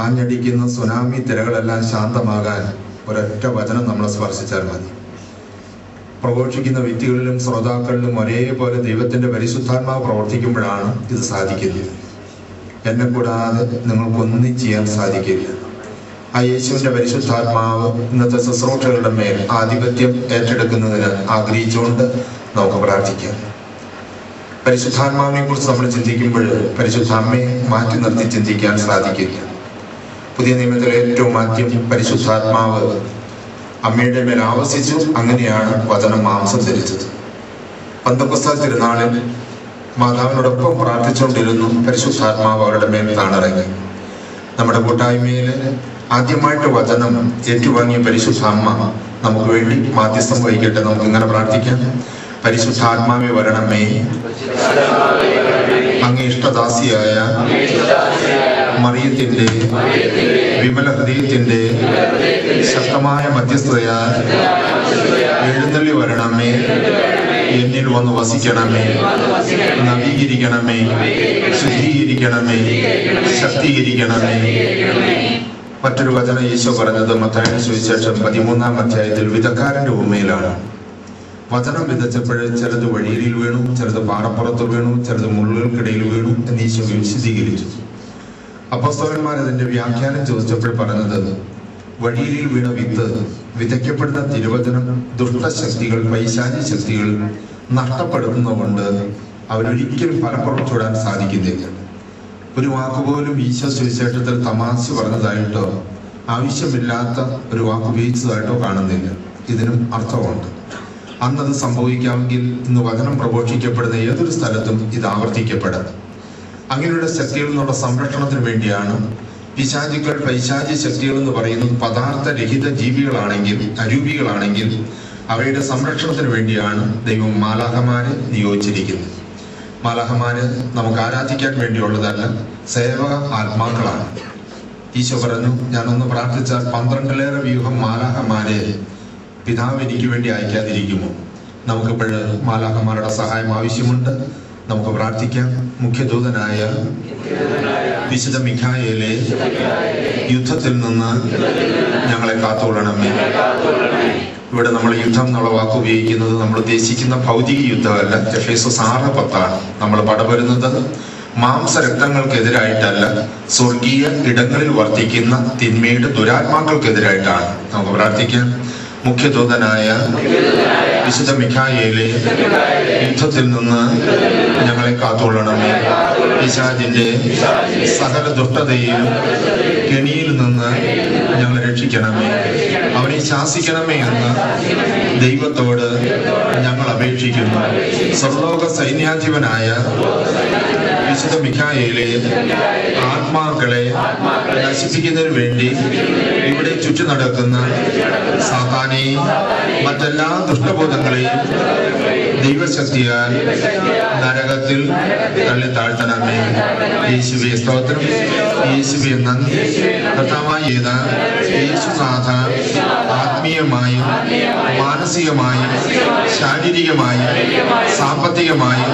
ആഞ്ഞടിക്കുന്ന tsunami തിരകളെല്ലാം ശാന്തമാകാൻ ഒരൊറ്റ വചനം നമ്മളെ സ്പർശിച്ചാൽ മതി. പ്രഘോഷിക്കുന്ന വ്യക്തികളിലും ശ്രോതാക്കളിലും ഒരേപോലെ ദൈവത്തിന്റെ പരിശുദ്ധാത്മാവ് പ്രവർത്തിക്കുമ്പോഴാണ് ഇത് സാധിക്കുന്നത്. എന്നെ കൂടാതെ നിങ്ങൾക്കൊന്നും ചെയ്യാൻ സാധിക്കില്ല. ആ യേശുവിന്റെ പരിശുദ്ധാത്മാവ് ഇന്നത്തെ ശുശ്രൂഷകളുടെ മേൽ ആധിപത്യം ഏറ്റെടുക്കുന്നതിന് ആഗ്രഹിച്ചുകൊണ്ട് നമുക്ക് പ്രാർത്ഥിക്കാം. പരിശുദ്ധാത്മാവിനെ കുറിച്ച് നമ്മൾ ചിന്തിക്കുമ്പോൾ പരിശുദ്ധാത്മയെ മാറ്റി നിർത്തി ചിന്തിക്കാൻ സാധിക്കില്ല. പുതിയ നിയമത്തിലെ ഏറ്റവും ആദ്യം പരിശുദ്ധാത്മാവ് അമ്മയുടെ മേൽ ആവസിച്ചു. അങ്ങനെയാണ് വചനം മാംസം ധരിച്ചത്. പന്തക്കോസ്താ തിരുനാളിൽ മാതാവിനോടൊപ്പം പ്രാർത്ഥിച്ചുകൊണ്ടിരുന്നു. പരിശുദ്ധാത്മാവ് അവരുടെ മേൽ താണിറങ്ങി. നമ്മുടെ കൂട്ടായ്മയിൽ ആദ്യമായിട്ട് വചനം ഏറ്റുവാങ്ങിയ പരിശുദ്ധ അമ്മ നമുക്ക് വേണ്ടി മാധ്യസ്ഥം വഹിക്കട്ടെ. നമുക്ക് ഇങ്ങനെ പ്രാർത്ഥിക്കാം. പരിശുദ്ധാത്മാവേ വരണമേ, അങ്ങേ ഇഷ്ടദാസിയായ മറിയത്തിന്റെ വിമല ഹൃദയത്തിന്റെ ശക്തമായ മധ്യസ്ഥതയാൽ എഴുന്നള്ളി വരണമേ, എന്നിൽ വന്ന് വസിക്കണമേ, നവീകരിക്കണമേ, ശുദ്ധീകരിക്കണമേ, ശക്തീകരിക്കണമേ. മറ്റൊരു വചനം ഈശോ പറഞ്ഞത് മത്തായിയുടെ സുവിശേഷം 13-ാം അധ്യായത്തിൽ വിതക്കാരന്റെ ഉപമയിലാണ്. വചനം വിതച്ചപ്പോൾ ചിലത് വഴിയിൽ വീണു, ചിലത് പാറപ്പുറത്ത് വീണു, ചിലത് മുള്ളുകൾക്കിടയിൽ വീണു എന്ന് ഈശോ വിശദീകരിച്ചു. അപ്പോസ്തലന്മാർ അതിന്റെ വ്യാഖ്യാനം ചോദിച്ചപ്പോൾ പറഞ്ഞത്, വഴിയിൽ വീണ വിത്ത് വിതയ്ക്കപ്പെടുന്ന തിരുവചനം ദുഷ്ടശക്തികൾ, പൈശാചി ശക്തികൾ നഷ്ടപ്പെടുത്തുന്നതുകൊണ്ട് അവരൊരിക്കലും ഫലം പുറത്തുവിടാൻ സാധിക്കുന്നില്ല. ഒരു വാക്കുപോലും ഈശോ സുവിശേഷത്തിൽ തമാശ പറഞ്ഞതായിട്ടോ ആവശ്യമില്ലാത്ത ഒരു വാക്ക് ഉപയോഗിച്ചതായിട്ടോ കാണുന്നില്ല. ഇതിനും അർത്ഥമുണ്ട്. അന്നത് സംഭവിക്കാമെങ്കിൽ ഇന്ന് വചനം പ്രഘോഷിക്കപ്പെടുന്ന ഏതൊരു സ്ഥലത്തും ഇത് ആവർത്തിക്കപ്പെടാം. അങ്ങനെയുള്ള ശക്തികളിൽ നിന്നുള്ള സംരക്ഷണത്തിന് വേണ്ടിയാണ് പിശാചുക്കൾ, പൈശാചി ശക്തികൾ എന്ന് പറയുന്നത് പദാർത്ഥരഹിത ജീവികളാണെങ്കിൽ, അരൂപികളാണെങ്കിൽ അവയുടെ സംരക്ഷണത്തിന് വേണ്ടിയാണ് ദൈവം മാലാഖമാരെ നിയോഗിച്ചിരിക്കുന്നത്. മാലാഖമാര് നമുക്ക് ആരാധിക്കാൻ വേണ്ടിയുള്ളതല്ല, സേവക ആത്മാക്കളാണ്. ഈശോ പറഞ്ഞു, ഞാനൊന്ന് പ്രാർത്ഥിച്ചാൽ 12 വ്യൂഹം മാലാഖമാരെ പിതാവ് എനിക്ക് വേണ്ടി അയക്കാതിരിക്കുമോ? നമുക്കിപ്പോഴ് മാലാഖമാരുടെ സഹായം ആവശ്യമുണ്ട്. നമുക്ക് പ്രാർത്ഥിക്കാം. മുഖ്യദൂതനായ വിശുദ്ധ മിഖായേലെ, യുദ്ധത്തിൽ നിന്ന് ഞങ്ങളെ കാത്തുകൊള്ളണമേ. ഇവിടെ നമ്മൾ യുദ്ധം എന്നുള്ള വാക്ക് ഉപയോഗിക്കുന്നത് നമ്മൾ ഉദ്ദേശിക്കുന്ന ഭൗതിക യുദ്ധമല്ല. എഫേസോസ് 6:10 നമ്മൾ പടപെടുന്നത് മാംസരക്തങ്ങൾക്കെതിരായിട്ടല്ല, സ്വർഗീയ ഇടങ്ങളിൽ വർത്തിക്കുന്ന തിന്മയുടെ ദുരാത്മാക്കൾക്കെതിരായിട്ടാണ്. നമുക്ക് പ്രാർത്ഥിക്കാം. മുഖ്യദൂതനായ വിശുദ്ധ മിഖായേലെ, യുദ്ധത്തിൽ നിന്ന് ഞങ്ങളെ കാത്തുകൊള്ളണമേ. പിശാചിന്റെ സകല ദുഷ്ടതയിലും കെണിയിൽ നിന്ന് ഞങ്ങളെ രക്ഷിക്കണമേ. അവനെ ശാസിക്കണമേ എന്ന് ദൈവത്തോട് ഞങ്ങൾ അപേക്ഷിക്കുന്നു. സർവ്വലോക സൈന്യാധിപനായ വിശുദ്ധ മിഖായേലെ, ആത്മാക്കളെ നശിപ്പിക്കുന്നതിന് വേണ്ടി ഇവിടെ ചുറ്റി നടക്കുന്ന സാത്താനെയും മറ്റെല്ലാ ദുഷ്ടബോധങ്ങളെയും ദൈവശക്തിയാൽ നരകത്തിൽ തള്ളി താഴ്ത്തണമേ. യേശുവേ സ്തോത്രം, യേശുവേ നന്ദി. കർത്താവായ യേശുനാഥ, ആത്മീയമായും മാനസികമായും ശാരീരികമായും സാമ്പത്തികമായും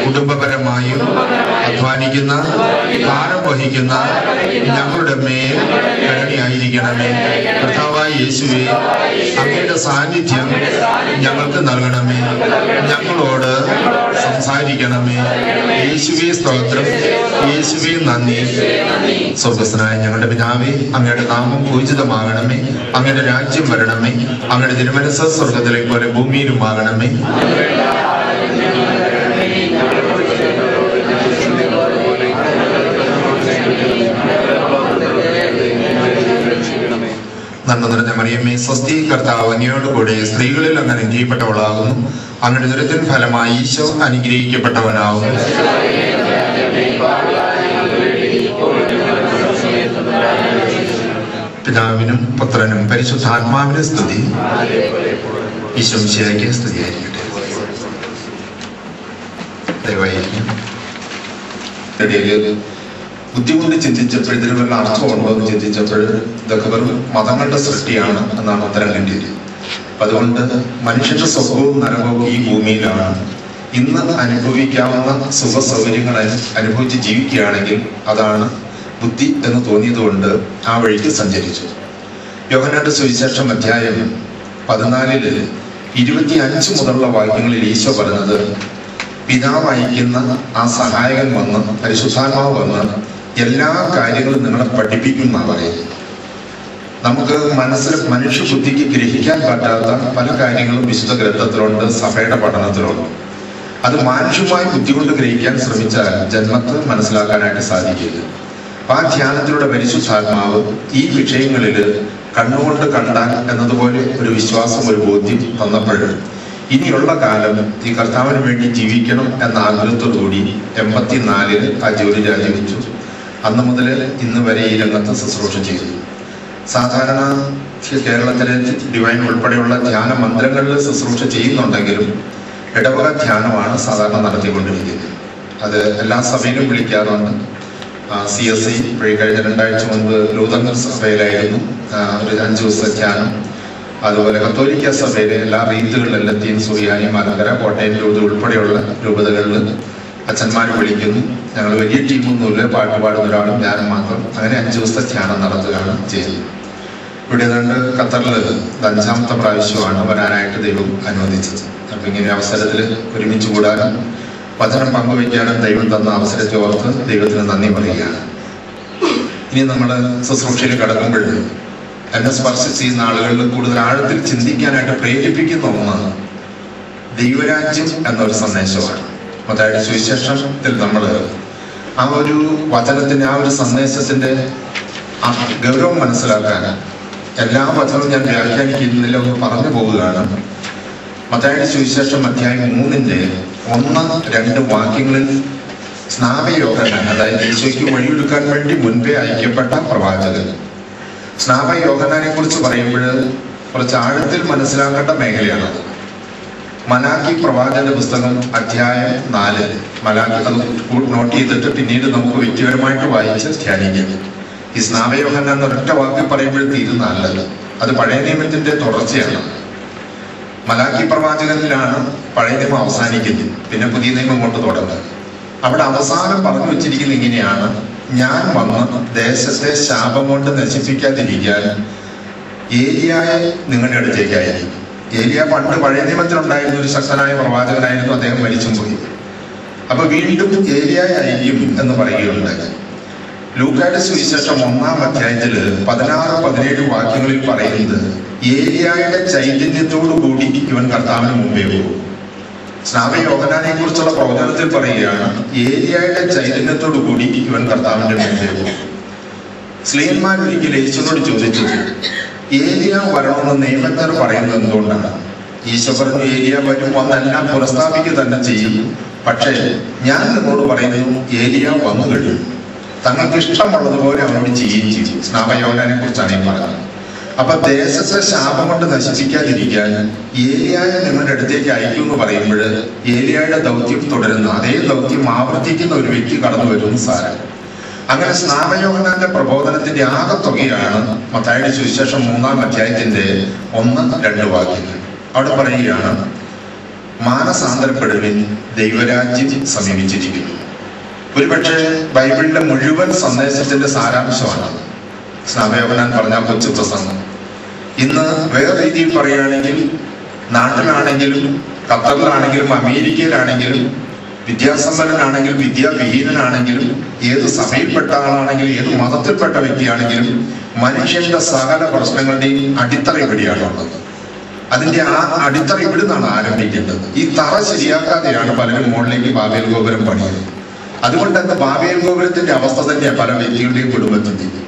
കുടുംബപരമായും അധ്വാനിക്കുന്ന, ഭാരം വഹിക്കുന്ന ഞങ്ങളുടെ മേൽ കരുണയായിരിക്കണമേ. കർത്താവായ യേശുവേ, അങ്ങയുടെ സാന്നിധ്യം ഞങ്ങൾക്ക് നൽകണമേ. ഞങ്ങളോട് സംസാരിക്കണമേ. യേശുവേ സ്തോത്രം, യേശുവേ നന്ദി. സ്വർഗ്ഗസ്ഥനായ ഞങ്ങളുടെ പിതാവേ, അങ്ങയുടെ നാമം പൂജിതമാകണമേ. അങ്ങയുടെ രാജ്യം വരണമേ. അങ്ങയുടെ തിരുമനസ്സ് സ്വർഗ്ഗത്തിലെ പോലെ ഭൂമിയിലും ആകണമേ. നന്മ നിറഞ്ഞ മറിയമേ, സ്വസ്തി, കർത്താവ് അങ്ങയോട് കൂടെ സ്ത്രീകളിൽ അങ്ങ് അനുഗ്രഹിക്കപ്പെട്ടവളാകുന്നു. അങ്ങയുടെ ദുരിതത്തിൻ ഫലമായി ഈശോ അനുഗ്രഹിക്കപ്പെട്ടവനാകുന്നു. പിതാവിനും പുത്രനും പരിശുദ്ധാത്മാവിനും സ്തുതി. ഈശോ മിശിഹായ്ക്ക് സ്തുതിയായിരിക്കട്ടെ. ദയവായിരിക്കും. ബുദ്ധിമുട്ട് ചിന്തിച്ചപ്പോൾ ഇതിന് വല്ല അർത്ഥമുണ്ടോ എന്ന് ചിന്തിച്ചപ്പോൾ ഇതൊക്കെ വെറും മതങ്ങളുടെ സൃഷ്ടിയാണ് എന്നാണ് ഉത്തരം കിട്ടിയത്. അതുകൊണ്ട് മനുഷ്യന്റെ സ്വഭാവവും നരകവും ഈ ഭൂമിയിലാണ്. ഇന്ന് അനുഭവിക്കാവുന്ന സുഖ സൗകര്യങ്ങൾ അനുഭവിച്ച് ജീവിക്കുകയാണെങ്കിൽ അതാണ് ബുദ്ധി എന്ന് തോന്നിയതുകൊണ്ട് ആ വഴിക്ക് സഞ്ചരിച്ചു. യോഹന്നാന്റെ സുവിശേഷം അധ്യായം 14 25 മുതലുള്ള വാക്യങ്ങളിൽ ഈശോ പറഞ്ഞത്, പിതാവ് അയക്കുന്ന ആ സഹായകൻ വന്ന്, പരിശുദ്ധാത്മാവ് വന്ന് എല്ലാ കാര്യങ്ങളും നിങ്ങളെ പഠിപ്പിക്കും എന്നാണ് പറയുന്നത്. നമുക്ക് മനുഷ്യ ബുദ്ധിക്ക് ഗ്രഹിക്കാൻ പറ്റാത്ത പല കാര്യങ്ങളും വിശുദ്ധ ഗ്രന്ഥത്തിലുണ്ട്, സഭയുടെ പഠനത്തിലുണ്ട്. അത് മാനുഷികമായ ബുദ്ധി കൊണ്ട് ഗ്രഹിക്കാൻ ശ്രമിച്ചാൽ ജന്മത്ത് മനസ്സിലാക്കാനായിട്ട് സാധിക്കില്ല. അപ്പൊ ആ ധ്യാനത്തിലൂടെ പരിശുദ്ധാത്മാവ് ഈ വിഷയങ്ങളിൽ കണ്ണുകൊണ്ട് കണ്ടാൽ എന്നതുപോലെ ഒരു വിശ്വാസം, ഒരു ബോധ്യം തന്നപ്പോൾ ഇനിയുള്ള കാലം ഈ കർത്താവിന് വേണ്ടി ജീവിക്കണം എന്ന ആഗ്രഹത്തോടുകൂടി 84 ആ ജോലി രാജിവെച്ചു. അന്ന് മുതൽ ഇന്ന് വരെ ഈ രംഗത്ത് ശുശ്രൂഷ ചെയ്തു. സാധാരണ കേരളത്തിലെ ഡിവൈൻ ഉൾപ്പെടെയുള്ള ധ്യാന മന്ദിരങ്ങളിൽ ശുശ്രൂഷ ചെയ്യുന്നുണ്ടെങ്കിലും ഇടവക ധ്യാനമാണ് സാധാരണ നടത്തിക്കൊണ്ടിരിക്കുന്നത്. അത് എല്ലാ സഭയിലും വിളിക്കാറുണ്ട്. CSC കഴിഞ്ഞ 2 ആഴ്ച മുൻപ് ലൂതറൻ സഭയിലായിരുന്നു ഒരു 5 ദിവസത്തെ ധ്യാനം. അതുപോലെ കത്തോലിക്ക സഭയിലെ എല്ലാ റീത്തുകളിലും ലത്തീൻ, സുറിയാനി, മലങ്കര, കോട്ടയം രൂപത ഉൾപ്പെടെയുള്ള രൂപതകളിൽ അച്ഛന്മാർ വിളിക്കുന്നു. ഞങ്ങൾ വലിയ ടീമൊന്നുമില്ല, പാട്ട് പാടുന്ന ഒരാളും ഞാനും മാത്രം. അങ്ങനെ 5 ദിവസത്തെ ധ്യാനം നടത്തുകയാണ് ചെയ്യുന്നത്. ഇവിടെ ഏതാണ്ട് ഖത്തറിൽ 5ാമത്തെ പ്രാവശ്യമാണ് വരാനായിട്ട് ദൈവം അനുവദിച്ചത്. അപ്പം ഇങ്ങനെ അവസരത്തിൽ ഒരുമിച്ച് കൂടാനും വചനം പങ്കുവയ്ക്കാനും ദൈവം തന്ന അവസരത്തെ ഓർത്ത് ദൈവത്തിന് നന്ദി പറയുകയാണ്. ഇനി നമ്മൾ ശുശ്രൂഷയിൽ കടക്കുമ്പോൾ എന്നെ സ്പർശിക്കുന്ന ആളുകളിൽ കൂടുതൽ ആഴത്തിൽ ചിന്തിക്കാനായിട്ട് പ്രേരിപ്പിക്കുന്ന ഒന്നാണ് ദൈവരാജ്യം എന്നൊരു സന്ദേശമാണ്. മത്തായിയുടെ സുവിശേഷത്തിൽ നമ്മൾ ആ ഒരു വചനത്തിന്റെ, ആ ഒരു സന്ദേശത്തിന്റെ ഗൗരവം മനസ്സിലാക്കാൻ എല്ലാ വചനവും ഞാൻ വ്യാഖ്യാനിക്കുന്നില്ല, ഒന്ന് പറഞ്ഞു പോവുകയാണ്. മത്തായിയുടെ സുവിശേഷം അധ്യായം 3 1-2 വാക്യങ്ങളിൽ സ്നാപയോഹന്നാൻ, അതായത് ഈശോയ്ക്ക് വഴിയൊരുക്കാൻ വേണ്ടി മുൻപേ അയക്കപ്പെട്ട പ്രവാചകൻ, സ്നാപയോഹന്നാനെ കുറിച്ച് പറയുമ്പോൾ കുറച്ച് ആഴത്തിൽ മനസ്സിലാക്കേണ്ട മേഖലയാണ്. മലാക്കി പ്രവാചക പുസ്തകം അധ്യായം 4 മലാക്കി അത് നോട്ട് ചെയ്തിട്ട് പിന്നീട് നമുക്ക് വ്യക്തിപരമായിട്ട് വായിച്ച് ധ്യാനിക്കാം. ഈ സ്നാപയോഹന്നാൻ എന്നൊരൊറ്റ വാക്ക് പറയുമ്പോൾ തീരുന്നതല്ല, അത് പഴയ നിയമത്തിന്റെ തുടർച്ചയാണ്. മലാക്കി പ്രവാചകനിലാണ് പഴയ നിയമം അവസാനിക്കുന്നത്, പിന്നെ പുതിയ നിയമം കൊണ്ട് തുടങ്ങുന്നത്. അവിടെ അവസാനം പറഞ്ഞു വെച്ചിരിക്കുന്നത് ഇങ്ങനെയാണ്: ഞാൻ വന്ന് ദേശത്തെ ശാപം കൊണ്ട് നശിപ്പിക്കാതിരിക്കാൻ ഏലിയായെ നിങ്ങളുടെ അടുത്തേക്കായിരിക്കും. ഏലിയ പണ്ട് പഴയ നിയമത്തിലുണ്ടായിരുന്ന ഒരു ശക്തനായ പ്രവാചകനായിരുന്നു, അദ്ദേഹം മരിച്ചും പോയി. അപ്പൊ വീണ്ടും ഏലിയായെ അയക്കും എന്ന് പറയുകയുണ്ടായി. ലൂക്കായുടെ സുവിശേഷം 1-ാം അധ്യായത്തിൽ 16-17 വാക്യങ്ങളിൽ പറയുന്നത് ഏലിയായുടെ ചൈതന്യത്തോടു കൂടി ഇവൻ കർത്താവിന് മുമ്പേ പോകും. സ്നാപയോഹന്നാനെ കുറിച്ചുള്ള പ്രവചനത്തിൽ പറയുകയാണ് ഏലിയായുടെ ചൈതന്യത്തോടു കൂടി ഇവൻ കർത്താവിന്റെ മുമ്പേ പോകും. സ്ലീഹന്മാർ ഒരിക്കൽ യേശുവിനോട് ചോദിച്ചു, ഏലിയ വരണമെന്ന് നിയമജ്ഞർ പറയുന്നത് എന്തുകൊണ്ടാണ്? ഈശോ പറഞ്ഞു, ഏലിയ വരും, വന്നെല്ലാം പുനഃസ്ഥാപിക്കുക തന്നെ ചെയ്യും. പക്ഷേ ഞാൻ നിങ്ങളോട് പറയുന്നു, ഏലിയ വന്നു കഴിഞ്ഞു, തങ്ങൾക്ക് ഇഷ്ടമുള്ളതുപോലെ അവനോട് ചെയ്യുകയും ചെയ്യും. സ്നാപയോഹന്നാനെ കുറിച്ചാണ് ഈ പറഞ്ഞത്. അപ്പൊ ദേശത്തെ ശാപം കൊണ്ട് നശിപ്പിക്കാതിരിക്കാൻ ഏലിയായെ നിങ്ങളുടെ അടുത്തേക്ക് അയക്കും എന്ന് പറയുമ്പോൾ ഏലിയായുടെ ദൗത്യം തുടരുന്ന അതേ ദൗത്യം ആവർത്തിക്കുന്ന ഒരു വ്യക്തി കടന്നു വരുമെന്ന് സാരം. അങ്ങനെ സ്നാപയോഹന്നാന്റെ പ്രബോധനത്തിന്റെ ആകത്തുകയാണ് മത്തായിയുടെ സുവിശേഷം 3-ാം അധ്യായത്തിന്റെ 1-2 വാക്യങ്ങൾ. അവിടെ പറയുകയാണ്, മാനസാന്തരപ്പെടുവിൻ, ദൈവരാജ്യം സമീപിച്ചിരിക്കുന്നു. ഒരുപക്ഷെ ബൈബിളിലെ മുഴുവൻ സന്ദേശത്തിന്റെ സാരാംശമാണ് സ്നാപയോഹന്നാൻ പറഞ്ഞ കൊച്ചു പ്രസംഗം. ഇന്ന് വേറെ രീതിയിൽ പറയുകയാണെങ്കിൽ നാട്ടിലാണെങ്കിലും ഖത്തറിലാണെങ്കിലും അമേരിക്കയിലാണെങ്കിലും വിദ്യാസമ്പന്നനാണെങ്കിലും വിദ്യാവിഹീനനാണെങ്കിലും ഏത് സഭയിൽപ്പെട്ട ആളാണെങ്കിലും ഏത് മതത്തിൽപ്പെട്ട വ്യക്തിയാണെങ്കിലും മനുഷ്യന്റെ സകല പ്രശ്നങ്ങളുടെയും അടിത്തറ ഇവിടെയാണുള്ളത്. അതിന്റെ ആ അടിത്തറ ഇവിടെ നിന്നാണ് ആരംഭിക്കേണ്ടത്. ഈ തറ ശരിയാക്കാതെയാണ് പലരും മുകളിലേക്ക് ബാബേൽ ഗോപുരം പണിയുന്നത്. അതുകൊണ്ട് തന്നെ ബാബേൽ ഗോപുരത്തിന്റെ അവസ്ഥ തന്നെയാണ് പല വ്യക്തികളുടെയും കുടുംബത്തിന്റെയും.